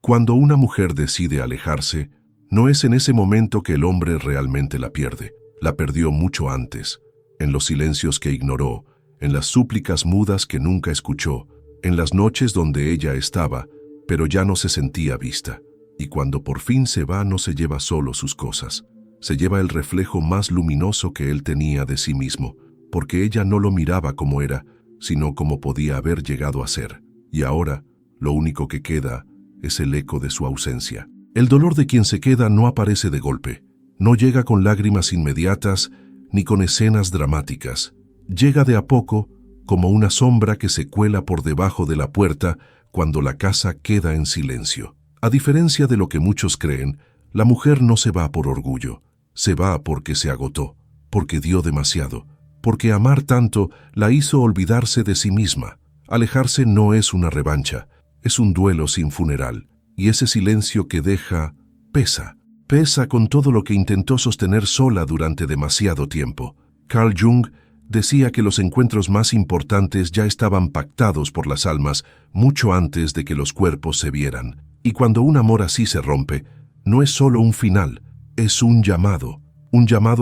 Cuando una mujer decide alejarse, no es en ese momento que el hombre realmente la pierde. La perdió mucho antes, en los silencios que ignoró, en las súplicas mudas que nunca escuchó, en las noches donde ella estaba, pero ya no se sentía vista. Y cuando por fin se va, no se lleva solo sus cosas, se lleva el reflejo más luminoso que él tenía de sí mismo, porque ella no lo miraba como era, sino como podía haber llegado a ser. Y ahora, lo único que queda es el eco de su ausencia. El dolor de quien se queda no aparece de golpe, no llega con lágrimas inmediatas ni con escenas dramáticas. Llega de a poco, como una sombra que se cuela por debajo de la puerta cuando la casa queda en silencio. A diferencia de lo que muchos creen, la mujer no se va por orgullo, se va porque se agotó, porque dio demasiado, porque amar tanto la hizo olvidarse de sí misma. Alejarse no es una revancha, es un duelo sin funeral, y ese silencio que deja pesa. Pesa con todo lo que intentó sostener sola durante demasiado tiempo. Carl Jung decía que los encuentros más importantes ya estaban pactados por las almas mucho antes de que los cuerpos se vieran. Y cuando un amor así se rompe, no es solo un final, es un llamado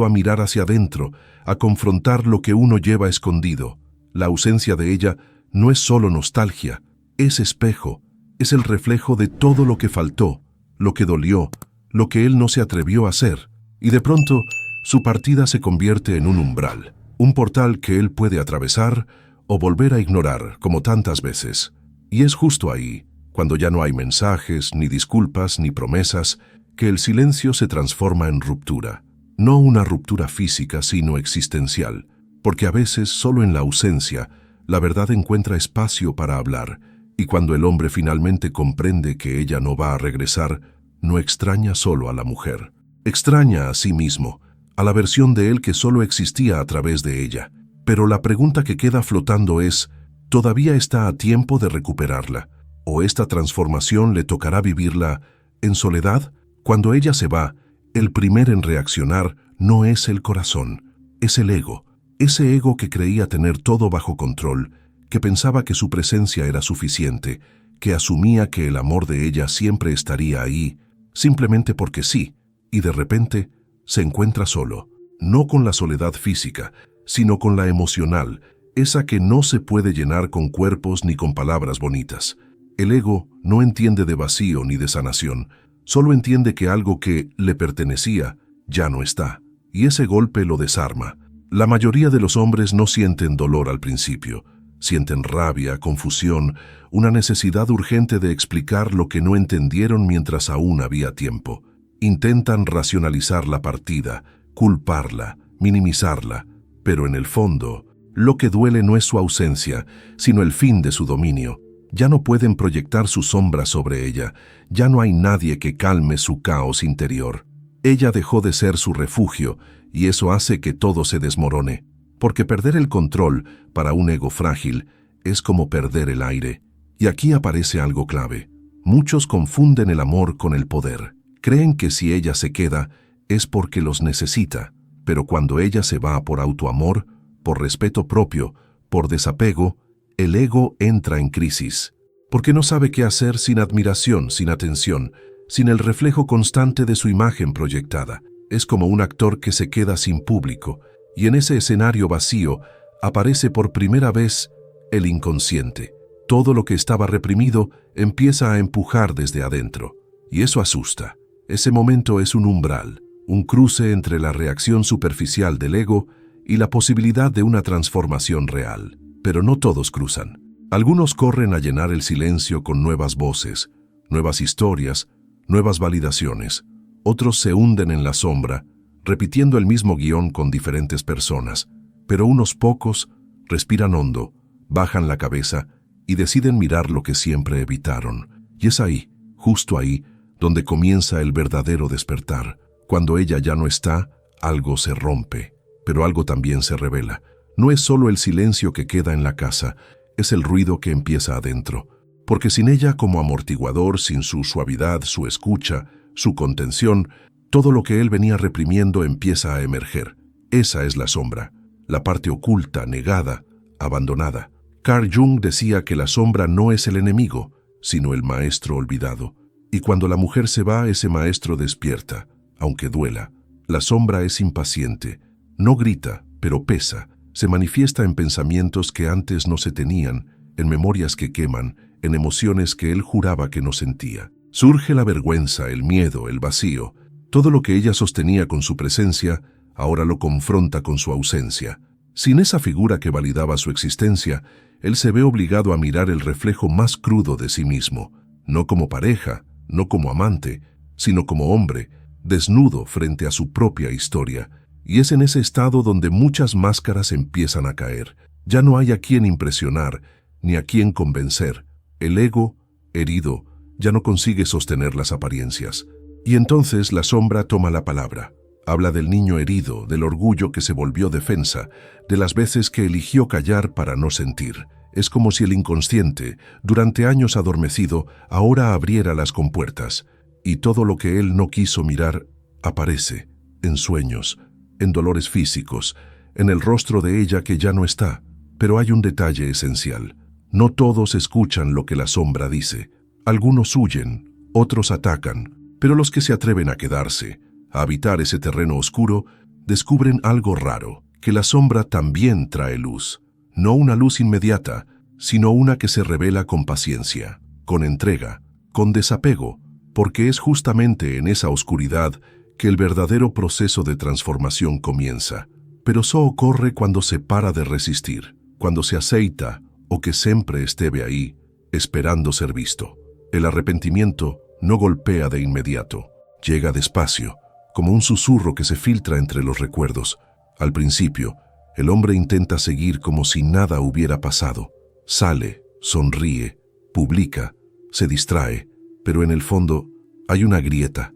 a mirar hacia adentro, a confrontar lo que uno lleva escondido. La ausencia de ella no es solo nostalgia, es espejo, es el reflejo de todo lo que faltó, lo que dolió, lo que él no se atrevió a hacer. Y de pronto, su partida se convierte en un umbral, un portal que él puede atravesar o volver a ignorar, como tantas veces. Y es justo ahí, cuando ya no hay mensajes, ni disculpas, ni promesas, que el silencio se transforma en ruptura. No una ruptura física, sino existencial, porque a veces, solo en la ausencia, la verdad encuentra espacio para hablar, y cuando el hombre finalmente comprende que ella no va a regresar, no extraña solo a la mujer. Extraña a sí mismo, a la versión de él que solo existía a través de ella. Pero la pregunta que queda flotando es, ¿todavía está a tiempo de recuperarla? ¿O esta transformación le tocará vivirla en soledad? Cuando ella se va, el primero en reaccionar no es el corazón, es el ego. Ese ego que creía tener todo bajo control, que pensaba que su presencia era suficiente, que asumía que el amor de ella siempre estaría ahí, simplemente porque sí, y de repente se encuentra solo, no con la soledad física, sino con la emocional, esa que no se puede llenar con cuerpos ni con palabras bonitas. El ego no entiende de vacío ni de sanación, solo entiende que algo que le pertenecía ya no está, y ese golpe lo desarma. La mayoría de los hombres no sienten dolor al principio, sienten rabia, confusión, una necesidad urgente de explicar lo que no entendieron mientras aún había tiempo. Intentan racionalizar la partida, culparla, minimizarla, pero en el fondo, lo que duele no es su ausencia, sino el fin de su dominio. Ya no pueden proyectar su sombra sobre ella, ya no hay nadie que calme su caos interior. Ella dejó de ser su refugio, y eso hace que todo se desmorone. Porque perder el control, para un ego frágil, es como perder el aire. Y aquí aparece algo clave. Muchos confunden el amor con el poder. Creen que si ella se queda, es porque los necesita. Pero cuando ella se va por autoamor, por respeto propio, por desapego, el ego entra en crisis. Porque no sabe qué hacer sin admiración, sin atención, sin el reflejo constante de su imagen proyectada. Es como un actor que se queda sin público, y en ese escenario vacío aparece por primera vez el inconsciente. Todo lo que estaba reprimido empieza a empujar desde adentro, y eso asusta. Ese momento es un umbral, un cruce entre la reacción superficial del ego y la posibilidad de una transformación real. Pero no todos cruzan. Algunos corren a llenar el silencio con nuevas voces, nuevas historias, nuevas validaciones. Otros se hunden en la sombra, repitiendo el mismo guión con diferentes personas, pero unos pocos respiran hondo, bajan la cabeza y deciden mirar lo que siempre evitaron. Y es ahí, justo ahí, donde comienza el verdadero despertar. Cuando ella ya no está, algo se rompe, pero algo también se revela. No es solo el silencio que queda en la casa, es el ruido que empieza adentro. Porque sin ella como amortiguador, sin su suavidad, su escucha, su contención, todo lo que él venía reprimiendo empieza a emerger. Esa es la sombra, la parte oculta, negada, abandonada. Carl Jung decía que la sombra no es el enemigo, sino el maestro olvidado. Y cuando la mujer se va, ese maestro despierta, aunque duela. La sombra es impaciente, no grita, pero pesa, se manifiesta en pensamientos que antes no se tenían, en memorias que queman, en emociones que él juraba que no sentía. Surge la vergüenza, el miedo, el vacío. Todo lo que ella sostenía con su presencia, ahora lo confronta con su ausencia. Sin esa figura que validaba su existencia, él se ve obligado a mirar el reflejo más crudo de sí mismo, no como pareja, no como amante, sino como hombre, desnudo frente a su propia historia. Y es en ese estado donde muchas máscaras empiezan a caer. Ya no hay a quien impresionar, ni a quien convencer. El ego, herido, ya no consigue sostener las apariencias. Y entonces la sombra toma la palabra. Habla del niño herido, del orgullo que se volvió defensa, de las veces que eligió callar para no sentir. Es como si el inconsciente, durante años adormecido, ahora abriera las compuertas. Y todo lo que él no quiso mirar, aparece, en sueños, en dolores físicos, en el rostro de ella que ya no está. Pero hay un detalle esencial. No todos escuchan lo que la sombra dice. Algunos huyen, otros atacan, pero los que se atreven a quedarse, a habitar ese terreno oscuro, descubren algo raro, que la sombra también trae luz. No una luz inmediata, sino una que se revela con paciencia, con entrega, con desapego, porque es justamente en esa oscuridad que el verdadero proceso de transformación comienza. Pero eso ocurre cuando se para de resistir, cuando se aceita o que siempre esté ahí, esperando ser visto. El arrepentimiento no golpea de inmediato, llega despacio, como un susurro que se filtra entre los recuerdos. Al principio, el hombre intenta seguir como si nada hubiera pasado. Sale, sonríe, publica, se distrae, pero en el fondo hay una grieta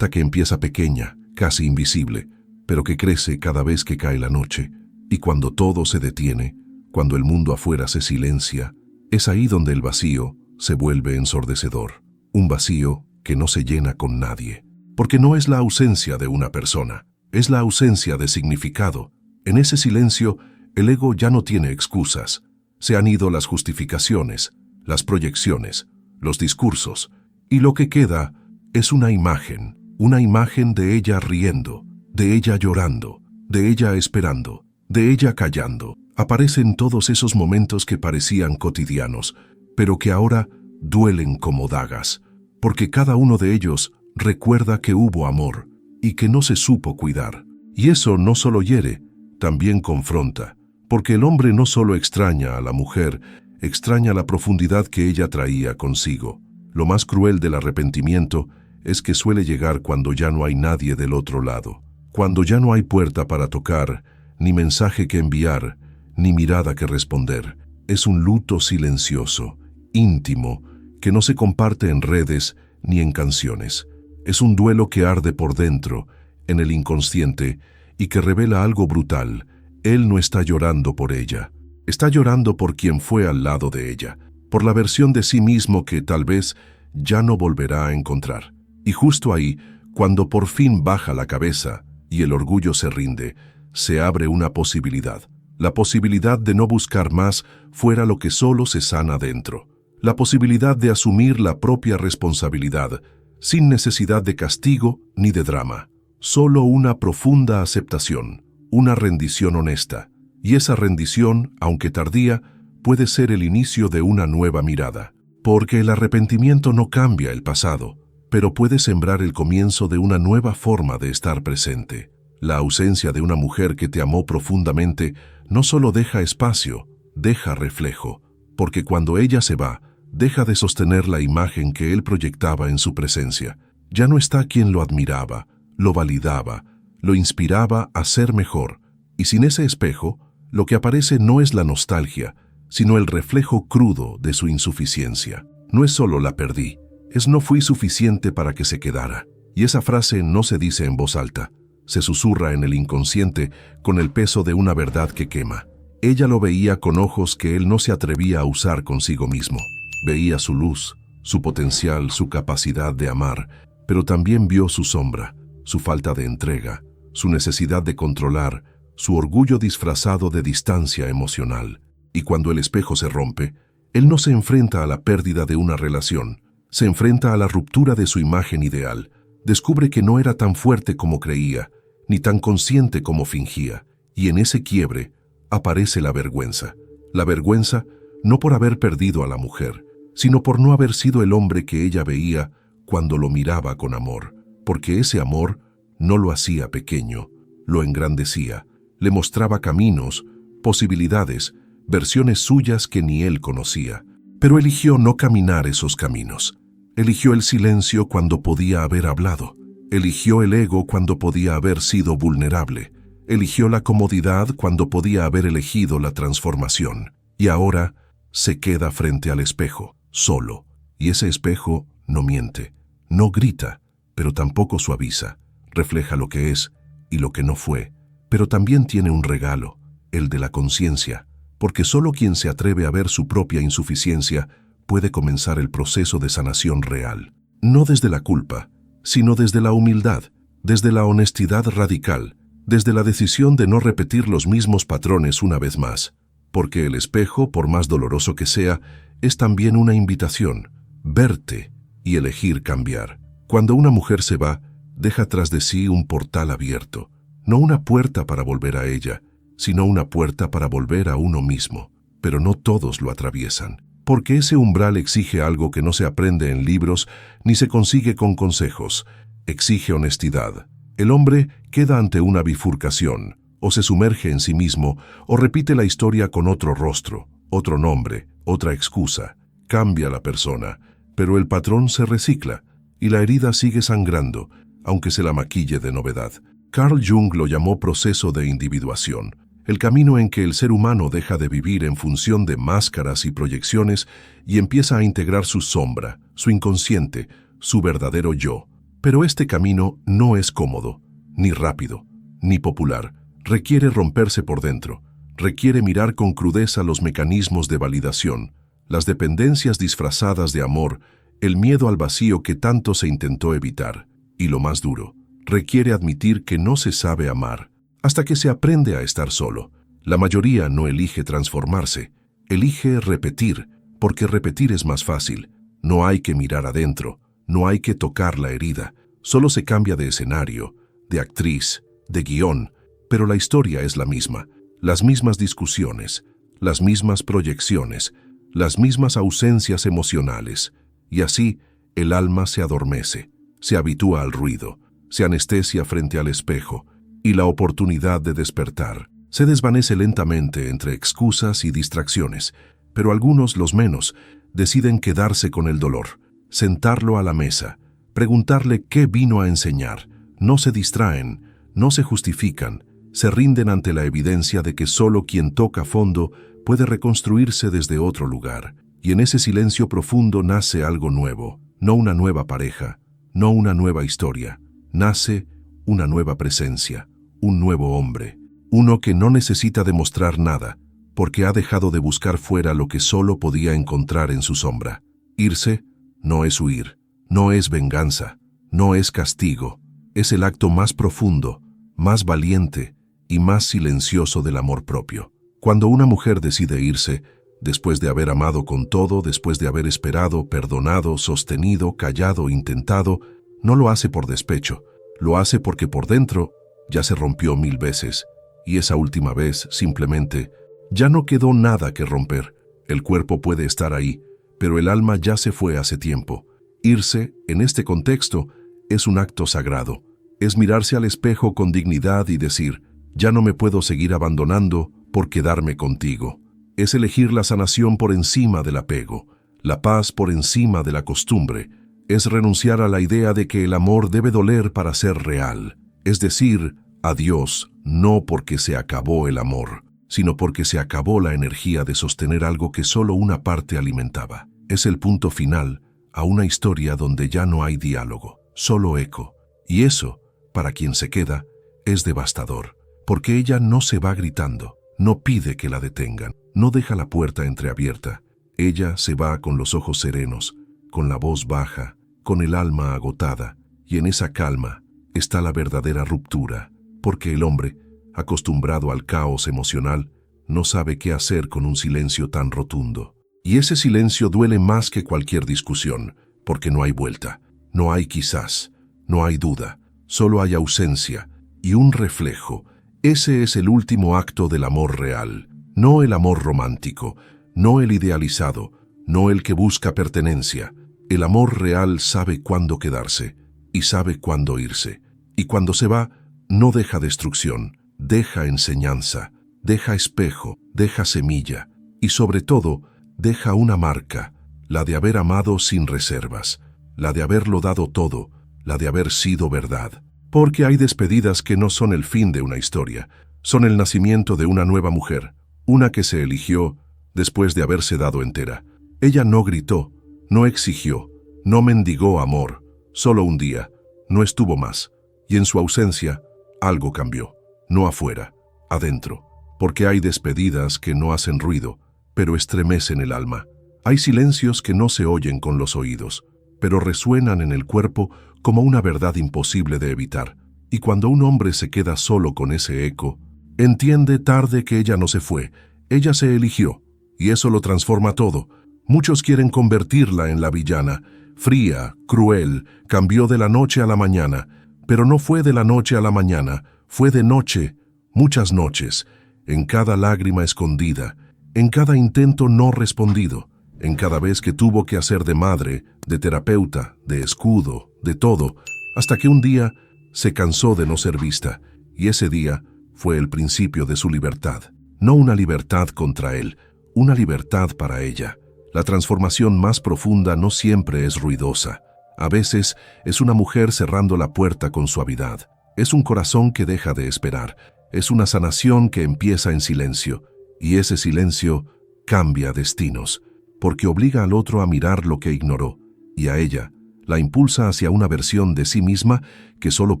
que empieza pequeña, casi invisible, pero que crece cada vez que cae la noche. Y cuando todo se detiene, cuando el mundo afuera se silencia, es ahí donde el vacío se vuelve ensordecedor. Un vacío que no se llena con nadie. Porque no es la ausencia de una persona, es la ausencia de significado. En ese silencio, el ego ya no tiene excusas. Se han ido las justificaciones, las proyecciones, los discursos, y lo que queda es una imagen de ella riendo, de ella llorando, de ella esperando, de ella callando. Aparecen todos esos momentos que parecían cotidianos, pero que ahora duelen como dagas, porque cada uno de ellos recuerda que hubo amor y que no se supo cuidar. Y eso no solo hiere, también confronta, porque el hombre no solo extraña a la mujer, extraña la profundidad que ella traía consigo. Lo más cruel del arrepentimiento es que suele llegar cuando ya no hay nadie del otro lado, cuando ya no hay puerta para tocar, ni mensaje que enviar, ni mirada que responder. Es un luto silencioso, íntimo, que no se comparte en redes ni en canciones. Es un duelo que arde por dentro, en el inconsciente, y que revela algo brutal. Él no está llorando por ella, está llorando por quien fue al lado de ella, por la versión de sí mismo que tal vez ya no volverá a encontrar. Y justo ahí, cuando por fin baja la cabeza y el orgullo se rinde, se abre una posibilidad. La posibilidad de no buscar más fuera lo que solo se sana dentro. La posibilidad de asumir la propia responsabilidad, sin necesidad de castigo ni de drama. Solo una profunda aceptación, una rendición honesta. Y esa rendición, aunque tardía, puede ser el inicio de una nueva mirada. Porque el arrepentimiento no cambia el pasado, pero puede sembrar el comienzo de una nueva forma de estar presente. La ausencia de una mujer que te amó profundamente no solo deja espacio, deja reflejo, porque cuando ella se va, deja de sostener la imagen que él proyectaba en su presencia. Ya no está quien lo admiraba, lo validaba, lo inspiraba a ser mejor. Y sin ese espejo, lo que aparece no es la nostalgia, sino el reflejo crudo de su insuficiencia. No es solo la perdí, es no fui suficiente para que se quedara. Y esa frase no se dice en voz alta, se susurra en el inconsciente con el peso de una verdad que quema. Ella lo veía con ojos que él no se atrevía a usar consigo mismo. Veía su luz, su potencial, su capacidad de amar, pero también vio su sombra, su falta de entrega, su necesidad de controlar, su orgullo disfrazado de distancia emocional. Y cuando el espejo se rompe, él no se enfrenta a la pérdida de una relación, Se enfrenta a la ruptura de su imagen ideal. Descubre que no era tan fuerte como creía, ni tan consciente como fingía. Y en ese quiebre aparece la vergüenza. La vergüenza no por haber perdido a la mujer, sino por no haber sido el hombre que ella veía cuando lo miraba con amor. Porque ese amor no lo hacía pequeño, lo engrandecía, le mostraba caminos, posibilidades, versiones suyas que ni él conocía. Pero eligió no caminar esos caminos. Eligió el silencio cuando podía haber hablado. Eligió el ego cuando podía haber sido vulnerable. Eligió la comodidad cuando podía haber elegido la transformación. Y ahora se queda frente al espejo, solo. Y ese espejo no miente, no grita, pero tampoco suaviza. Refleja lo que es y lo que no fue. Pero también tiene un regalo, el de la conciencia, porque solo quien se atreve a ver su propia insuficiencia puede comenzar el proceso de sanación real. No desde la culpa, sino desde la humildad, desde la honestidad radical, desde la decisión de no repetir los mismos patrones una vez más. Porque el espejo, por más doloroso que sea, es también una invitación, verte y elegir cambiar. Cuando una mujer se va, deja tras de sí un portal abierto, no una puerta para volver a ella, sino una puerta para volver a uno mismo. Pero no todos lo atraviesan, porque ese umbral exige algo que no se aprende en libros ni se consigue con consejos. Exige honestidad. El hombre queda ante una bifurcación, o se sumerge en sí mismo, o repite la historia con otro rostro, otro nombre, otra excusa. Cambia la persona, pero el patrón se recicla, y la herida sigue sangrando, aunque se la maquille de novedad. Carl Jung lo llamó proceso de individuación, el camino en que el ser humano deja de vivir en función de máscaras y proyecciones y empieza a integrar su sombra, su inconsciente, su verdadero yo. Pero este camino no es cómodo, ni rápido, ni popular. Requiere romperse por dentro, requiere mirar con crudeza los mecanismos de validación, las dependencias disfrazadas de amor, el miedo al vacío que tanto se intentó evitar. Y lo más duro, requiere admitir que no se sabe amar, hasta que se aprende a estar solo. La mayoría no elige transformarse, elige repetir, porque repetir es más fácil. No hay que mirar adentro, no hay que tocar la herida, solo se cambia de escenario, de actriz, de guión, pero la historia es la misma, las mismas discusiones, las mismas proyecciones, las mismas ausencias emocionales, y así el alma se adormece, se habitúa al ruido, se anestesia frente al espejo, y la oportunidad de despertar se desvanece lentamente entre excusas y distracciones, pero algunos, los menos, deciden quedarse con el dolor, sentarlo a la mesa, preguntarle qué vino a enseñar. No se distraen, no se justifican, se rinden ante la evidencia de que solo quien toca fondo puede reconstruirse desde otro lugar, y en ese silencio profundo nace algo nuevo, no una nueva pareja, no una nueva historia, nace una nueva presencia, un nuevo hombre, uno que no necesita demostrar nada, porque ha dejado de buscar fuera lo que solo podía encontrar en su sombra. Irse no es huir, no es venganza, no es castigo, es el acto más profundo, más valiente y más silencioso del amor propio. Cuando una mujer decide irse, después de haber amado con todo, después de haber esperado, perdonado, sostenido, callado, intentado, no lo hace por despecho, lo hace porque por dentro ya se rompió 1000 veces, y esa última vez simplemente ya no quedó nada que romper. El cuerpo puede estar ahí, pero el alma ya se fue hace tiempo. Irse, en este contexto, es un acto sagrado. Es mirarse al espejo con dignidad y decir, ya no me puedo seguir abandonando por quedarme contigo. Es elegir la sanación por encima del apego, la paz por encima de la costumbre. Es renunciar a la idea de que el amor debe doler para ser real. Es decir, adiós, no porque se acabó el amor, sino porque se acabó la energía de sostener algo que solo una parte alimentaba. Es el punto final a una historia donde ya no hay diálogo, solo eco. Y eso, para quien se queda, es devastador, porque ella no se va gritando, no pide que la detengan, no deja la puerta entreabierta. Ella se va con los ojos serenos, con la voz baja, con el alma agotada, y en esa calma está la verdadera ruptura, porque el hombre, acostumbrado al caos emocional, no sabe qué hacer con un silencio tan rotundo. Y ese silencio duele más que cualquier discusión, porque no hay vuelta, no hay quizás, no hay duda, solo hay ausencia y un reflejo. Ese es el último acto del amor real, no el amor romántico, no el idealizado, no el que busca pertenencia. El amor real sabe cuándo quedarse y sabe cuándo irse. Y cuando se va, no deja destrucción, deja enseñanza, deja espejo, deja semilla y sobre todo, deja una marca, la de haber amado sin reservas, la de haberlo dado todo, la de haber sido verdad. Porque hay despedidas que no son el fin de una historia, son el nacimiento de una nueva mujer, una que se eligió después de haberse dado entera. Ella no gritó, no exigió, no mendigó amor, solo un día, no estuvo más, y en su ausencia, algo cambió, no afuera, adentro, porque hay despedidas que no hacen ruido, pero estremecen el alma. Hay silencios que no se oyen con los oídos, pero resuenan en el cuerpo como una verdad imposible de evitar. Y cuando un hombre se queda solo con ese eco, entiende tarde que ella no se fue, ella se eligió, y eso lo transforma todo. Muchos quieren convertirla en la villana, fría, cruel, cambió de la noche a la mañana, pero no fue de la noche a la mañana, fue de noche, muchas noches, en cada lágrima escondida, en cada intento no respondido, en cada vez que tuvo que hacer de madre, de terapeuta, de escudo, de todo, hasta que un día se cansó de no ser vista, y ese día fue el principio de su libertad. No una libertad contra él, una libertad para ella. La transformación más profunda no siempre es ruidosa. A veces es una mujer cerrando la puerta con suavidad. Es un corazón que deja de esperar. Es una sanación que empieza en silencio. Y ese silencio cambia destinos, porque obliga al otro a mirar lo que ignoró, y a ella la impulsa hacia una versión de sí misma que solo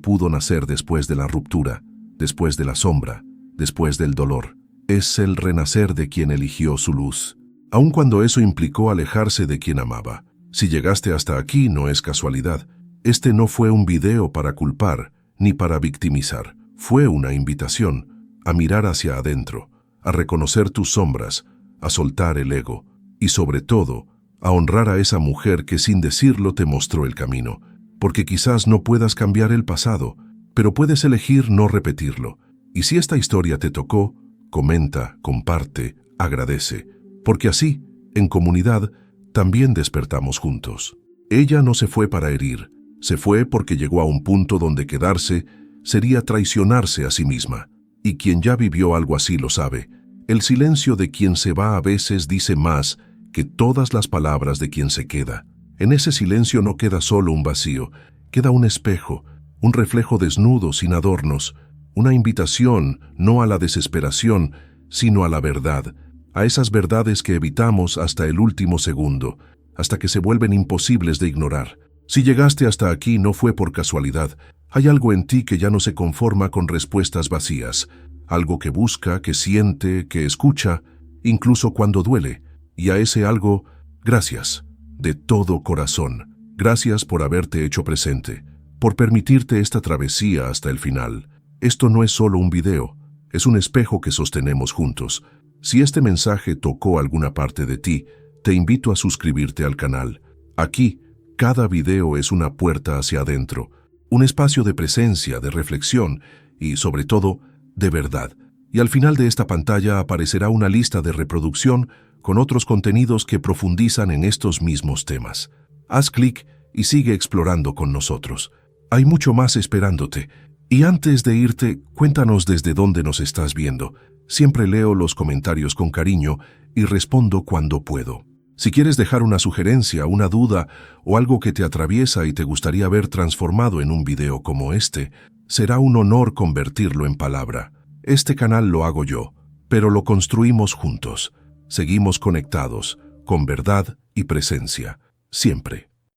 pudo nacer después de la ruptura, después de la sombra, después del dolor. Es el renacer de quien eligió su luz, aun cuando eso implicó alejarse de quien amaba. Si llegaste hasta aquí no es casualidad. Este no fue un video para culpar, ni para victimizar. Fue una invitación a mirar hacia adentro, a reconocer tus sombras, a soltar el ego y, sobre todo, a honrar a esa mujer que sin decirlo te mostró el camino. Porque quizás no puedas cambiar el pasado, pero puedes elegir no repetirlo. Y si esta historia te tocó, comenta, comparte, agradece, porque así, en comunidad, también despertamos juntos. Ella no se fue para herir, se fue porque llegó a un punto donde quedarse sería traicionarse a sí misma. Y quien ya vivió algo así lo sabe. El silencio de quien se va a veces dice más que todas las palabras de quien se queda. En ese silencio no queda solo un vacío, queda un espejo, un reflejo desnudo sin adornos, una invitación no a la desesperación, sino a la verdad, a esas verdades que evitamos hasta el último segundo, hasta que se vuelven imposibles de ignorar. Si llegaste hasta aquí no fue por casualidad. Hay algo en ti que ya no se conforma con respuestas vacías, algo que busca, que siente, que escucha, incluso cuando duele. Y a ese algo, gracias, de todo corazón. Gracias por haberte hecho presente, por permitirte esta travesía hasta el final. Esto no es solo un video, es un espejo que sostenemos juntos. Si este mensaje tocó alguna parte de ti, te invito a suscribirte al canal. Aquí, cada video es una puerta hacia adentro, un espacio de presencia, de reflexión y, sobre todo, de verdad. Y al final de esta pantalla aparecerá una lista de reproducción con otros contenidos que profundizan en estos mismos temas. Haz clic y sigue explorando con nosotros. Hay mucho más esperándote. Y antes de irte, cuéntanos desde dónde nos estás viendo. Siempre leo los comentarios con cariño y respondo cuando puedo. Si quieres dejar una sugerencia, una duda o algo que te atraviesa y te gustaría ver transformado en un video como este, será un honor convertirlo en palabra. Este canal lo hago yo, pero lo construimos juntos. Seguimos conectados, con verdad y presencia, siempre.